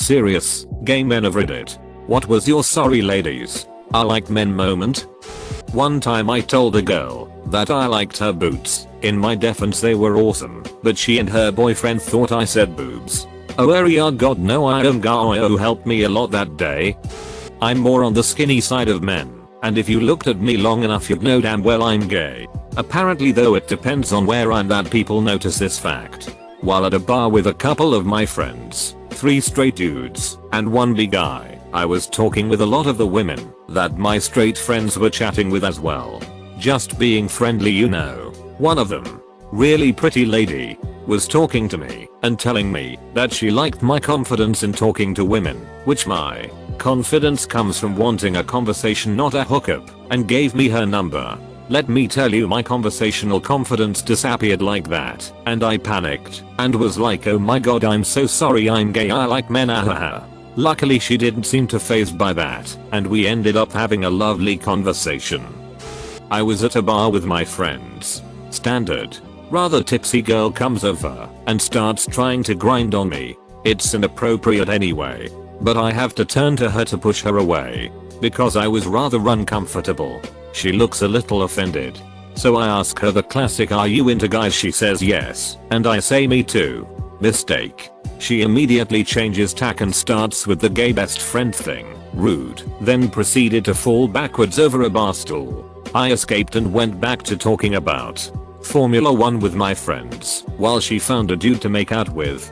Serious, gay men of Reddit. What was your sorry ladies? I like men moment? One time I told a girl that I liked her boots. In my defense they were awesome, but she and her boyfriend thought I said boobs. Oh area god no I am guy helped me a lot that day. I'm more on the skinny side of men, and if you looked at me long enough you'd know damn well I'm gay. Apparently though it depends on where I'm that people notice this fact. While at a bar with a couple of my friends, 3 straight dudes, and 1 big guy, I was talking with a lot of the women that my straight friends were chatting with as well. Just being friendly you know. One of them, really pretty lady, was talking to me and telling me that she liked my confidence in talking to women, which my confidence comes from wanting a conversation not a hookup, and gave me her number. Let me tell you my conversational confidence disappeared like that, and I panicked and was like oh my god I'm so sorry I'm gay I like men ahaha. Luckily she didn't seem to fazed by that, and we ended up having a lovely conversation. I was at a bar with my friends. Standard. Rather tipsy girl comes over and starts trying to grind on me. It's inappropriate anyway, but I have to turn to her to push her away because I was rather uncomfortable. She looks a little offended. So I ask her the classic are you into guys? She says yes, and I say me too. Mistake. She immediately changes tack and starts with the gay best friend thing. Rude. Then proceeded to fall backwards over a bar stool. I escaped and went back to talking about Formula 1 with my friends while she found a dude to make out with.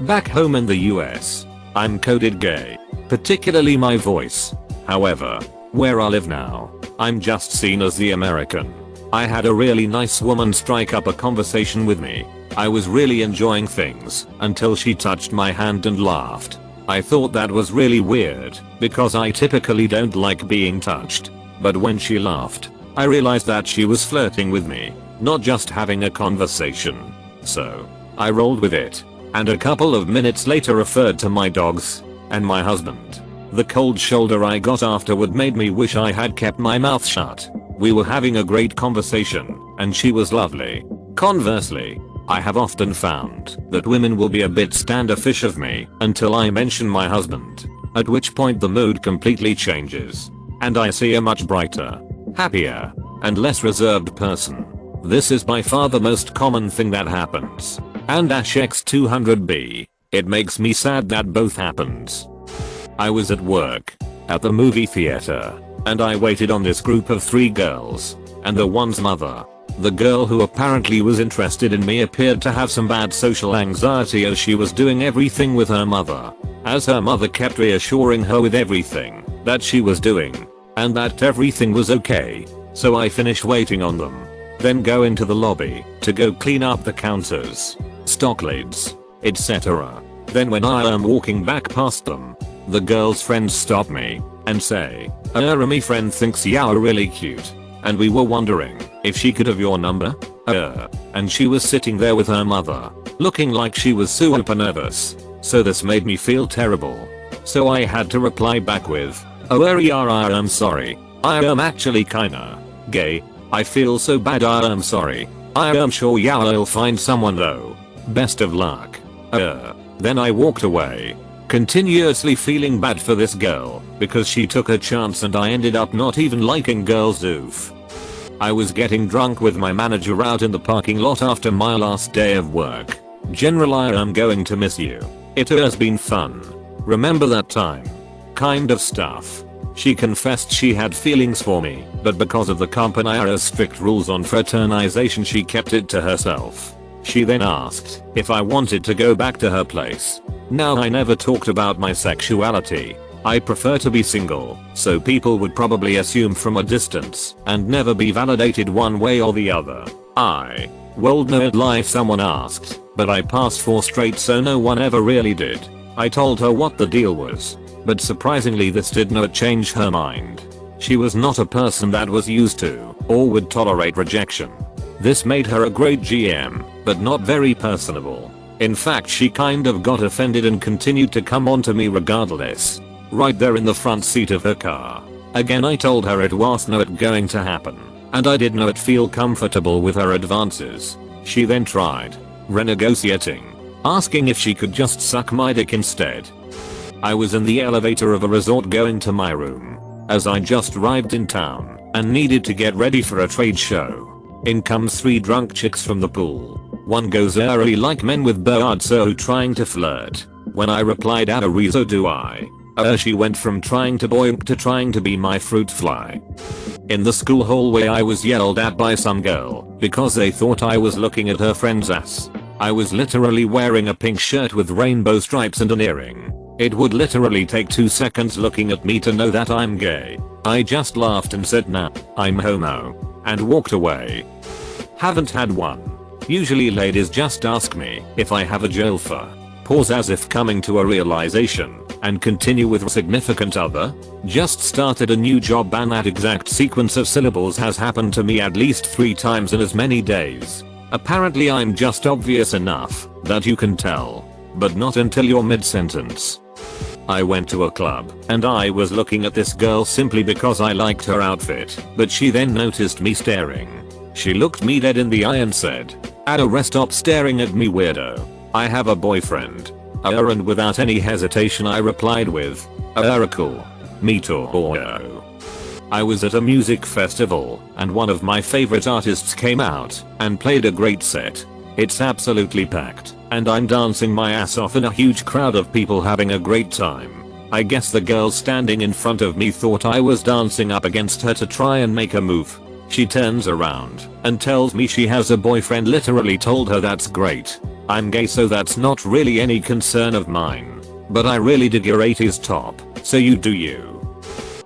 Back home in the US, I'm coded gay, particularly my voice. However, where I live now, I'm just seen as the American. I had a really nice woman strike up a conversation with me. I was really enjoying things until she touched my hand and laughed. I thought that was really weird because I typically don't like being touched. But when she laughed, I realized that she was flirting with me, not just having a conversation. So, I rolled with it, and a couple of minutes later referred to my dogs and my husband. The cold shoulder I got afterward made me wish I had kept my mouth shut. We were having a great conversation, and she was lovely. Conversely, I have often found that women will be a bit standoffish of me until I mention my husband, at which point the mood completely changes, and I see a much brighter, happier, and less reserved person. This is by far the most common thing that happens. And X200B, it makes me sad that both happens. I was at work, at the movie theater, and I waited on this group of 3 girls, and the one's mother. The girl who apparently was interested in me appeared to have some bad social anxiety as she was doing everything with her mother, as her mother kept reassuring her with everything that she was doing, and that everything was okay. So I finish waiting on them, then go into the lobby to go clean up the counters, stock lids, etc. Then when I am walking back past them, the girl's friends stop me and say, me friend thinks you're really cute, and we were wondering if she could have your number. And she was sitting there with her mother, looking like she was super nervous. So this made me feel terrible. So I had to reply back with, I'm sorry. I am actually kinda gay. I feel so bad. I'm sorry. I am sure you'll find someone though. Best of luck. Then I walked away, continuously feeling bad for this girl because she took a chance and I ended up not even liking girls. Oof. I was getting drunk with my manager out in the parking lot after my last day of work. General, I am going to miss you. It has been fun. Remember that time? Kind of stuff. She confessed she had feelings for me, but because of the company's strict rules on fraternization she kept it to herself. She then asked if I wanted to go back to her place. Now I never talked about my sexuality. I prefer to be single, so people would probably assume from a distance and never be validated one way or the other. Well, no lie, someone asked, but I passed for straight so no one ever really did. I told her what the deal was, but surprisingly this did not change her mind. She was not a person that was used to or would tolerate rejection. This made her a great GM, but not very personable. In fact, she kind of got offended and continued to come on to me regardless. Right there in the front seat of her car. Again, I told her it was not going to happen, and I did not feel comfortable with her advances. She then tried renegotiating, asking if she could just suck my dick instead. I was in the elevator of a resort going to my room, as I just arrived in town and needed to get ready for a trade show. In comes 3 drunk chicks from the pool. One goes early like men with birds so trying to flirt. When I replied "Arizo do I?" She went from trying to boink to trying to be my fruit fly. In the school hallway I was yelled at by some girl because they thought I was looking at her friend's ass. I was literally wearing a pink shirt with rainbow stripes and an earring. It would literally take 2 seconds looking at me to know that I'm gay. I just laughed and said nah, I'm homo, and walked away. Haven't had one. Usually ladies just ask me if I have a jolfa, pause as if coming to a realization, and continue with significant other. Just started a new job and that exact sequence of syllables has happened to me at least 3 times in as many days. Apparently I'm just obvious enough that you can tell, but not until you're mid-sentence. I went to a club and I was looking at this girl simply because I liked her outfit, but she then noticed me staring. She looked me dead in the eye and said, stop staring at me, weirdo. I have a boyfriend." And without any hesitation I replied with, cool. Me too. I was at a music festival and one of my favorite artists came out and played a great set. It's absolutely packed and I'm dancing my ass off in a huge crowd of people having a great time. I guess the girl standing in front of me thought I was dancing up against her to try and make a move. She turns around and tells me she has a boyfriend. Literally told her that's great. I'm gay so that's not really any concern of mine. But I really dig your 80s top, so you do you.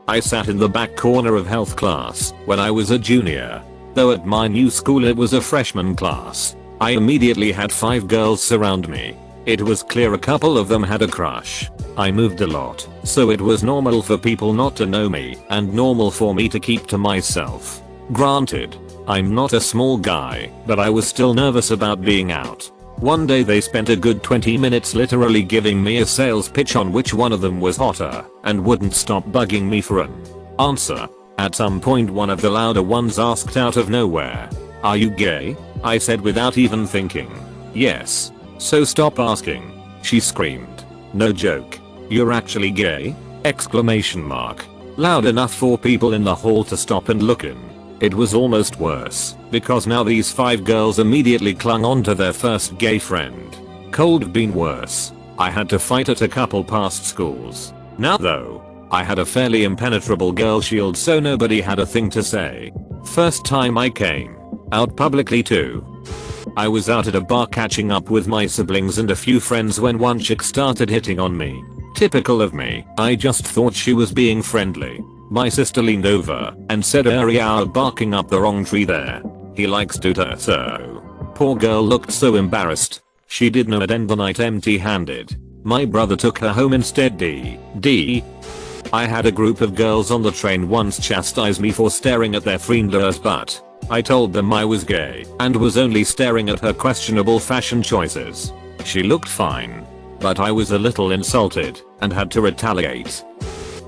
I sat in the back corner of health class when I was a junior. Though at my new school it was a freshman class. I immediately had 5 girls surround me. It was clear a couple of them had a crush. I moved a lot, so it was normal for people not to know me and normal for me to keep to myself. Granted, I'm not a small guy, but I was still nervous about being out. One day they spent a good 20 minutes literally giving me a sales pitch on which one of them was hotter and wouldn't stop bugging me for an answer. At some point one of the louder ones asked out of nowhere, "Are you gay?" I said without even thinking, "Yes." "So stop asking," she screamed. "No joke. You're actually gay?" Exclamation mark. Loud enough for people in the hall to stop and look in. It was almost worse, because now these 5 girls immediately clung on to their first gay friend. Could have been worse. I had to fight at a couple past schools. Now though, I had a fairly impenetrable girl shield so nobody had a thing to say. First time I came out publicly too. I was out at a bar catching up with my siblings and a few friends when one chick started hitting on me. Typical of me, I just thought she was being friendly. My sister leaned over and said you're barking up the wrong tree there. He likes to so. Poor girl looked so embarrassed. She did not end the night empty-handed. My brother took her home instead. I had a group of girls on the train once chastise me for staring at their friend's butt. I told them I was gay and was only staring at her questionable fashion choices. She looked fine, but I was a little insulted and had to retaliate.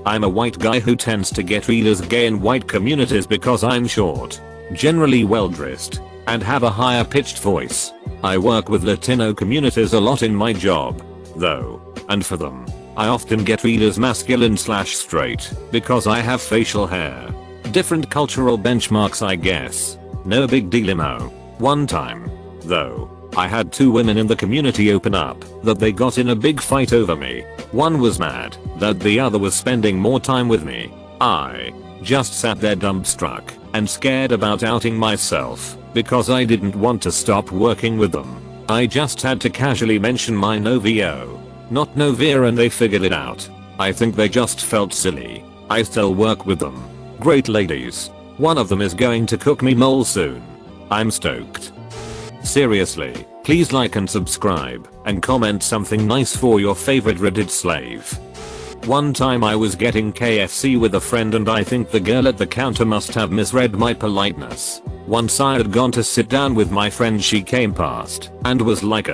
I'm a white guy who tends to get read as gay in white communities because I'm short, generally well dressed, and have a higher pitched voice. I work with Latino communities a lot in my job, though, and for them, I often get read as masculine/straight because I have facial hair. Different cultural benchmarks I guess. No big dealimo. One time, though, I had 2 women in the community open up that they got in a big fight over me. One was mad that the other was spending more time with me. I just sat there dumbstruck and scared about outing myself because I didn't want to stop working with them. I just had to casually mention my novio, not novia, and they figured it out. I think they just felt silly. I still work with them. Great ladies. One of them is going to cook me mole soon. I'm stoked. Seriously, please like and subscribe and comment something nice for your favorite Reddit slave. One time I was getting KFC with a friend and I think the girl at the counter must have misread my politeness. Once I had gone to sit down with my friend, she came past and was like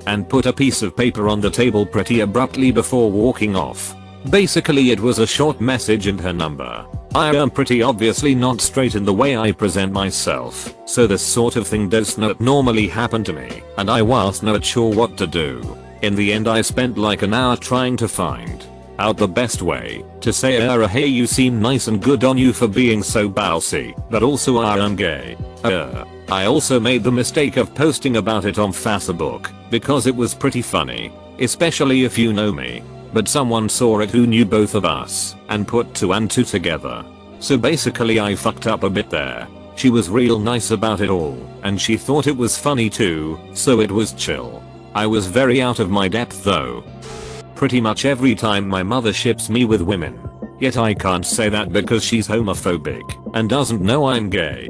and put a piece of paper on the table pretty abruptly before walking off. Basically it was a short message and her number. I am pretty obviously not straight in the way I present myself, so this sort of thing does not normally happen to me, and I was not sure what to do. In the end I spent like an hour trying to find out the best way to say hey you seem nice and good on you for being so bossy, but also I'm gay. I also made the mistake of posting about it on Facebook because it was pretty funny, especially if you know me. But someone saw it who knew both of us and put 2 and 2 together. So basically I fucked up a bit there. She was real nice about it all and she thought it was funny too, so it was chill. I was very out of my depth though. Pretty much every time my mother ships me with women. Yet I can't say that because she's homophobic and doesn't know I'm gay.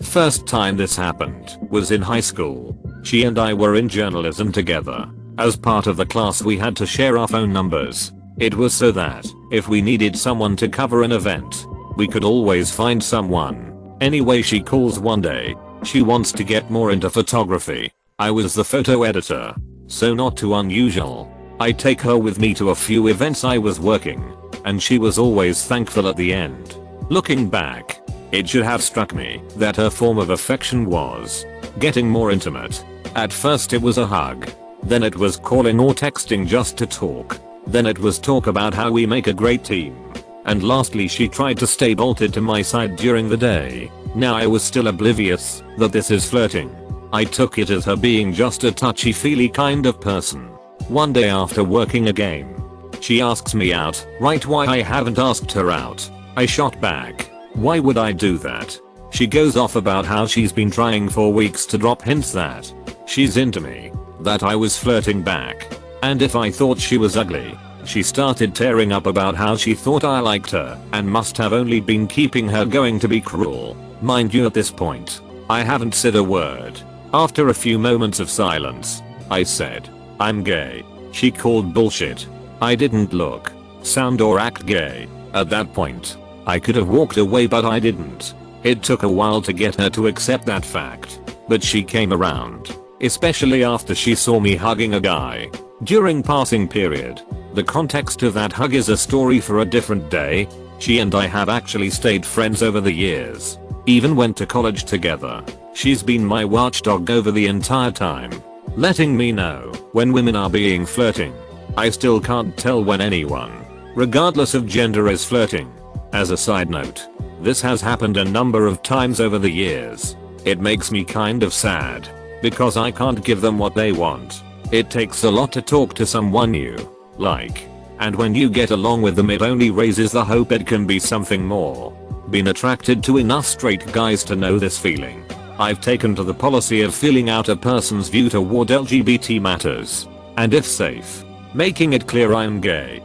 First time this happened was in high school. She and I were in journalism together. As part of the class we had to share our phone numbers. It was so that if we needed someone to cover an event, we could always find someone. Anyway, she calls one day. She wants to get more into photography. I was the photo editor, so not too unusual. I take her with me to a few events I was working, and she was always thankful at the end. Looking back, it should have struck me that her form of affection was getting more intimate. At first it was a hug. Then it was calling or texting just to talk. Then it was talk about how we make a great team. And lastly she tried to stay bolted to my side during the day. Now I was still oblivious that this is flirting. I took it as her being just a touchy-feely kind of person. One day after working a game, she asks me out, right? Why I haven't asked her out. I shot back. Why would I do that? She goes off about how she's been trying for weeks to drop hints that she's into me, that I was flirting back, and if I thought she was ugly. She started tearing up about how she thought I liked her and must have only been keeping her going to be cruel. Mind you, at this point, I haven't said a word. After a few moments of silence, I said, I'm gay. She called bullshit. I didn't look, sound or act gay. At that point, I could have walked away but I didn't. It took a while to get her to accept that fact, but she came around. Especially after she saw me hugging a guy during passing period. The context of that hug is a story for a different day. She and I have actually stayed friends over the years. Even went to college together. She's been my watchdog over the entire time, letting me know when women are being flirting. I still can't tell when anyone, regardless of gender, is flirting. As a side note, this has happened a number of times over the years. It makes me kind of sad, because I can't give them what they want. It takes a lot to talk to someone you like, and when you get along with them it only raises the hope it can be something more. Been attracted to enough straight guys to know this feeling. I've taken to the policy of feeling out a person's view toward LGBT matters, and if safe, making it clear I'm gay.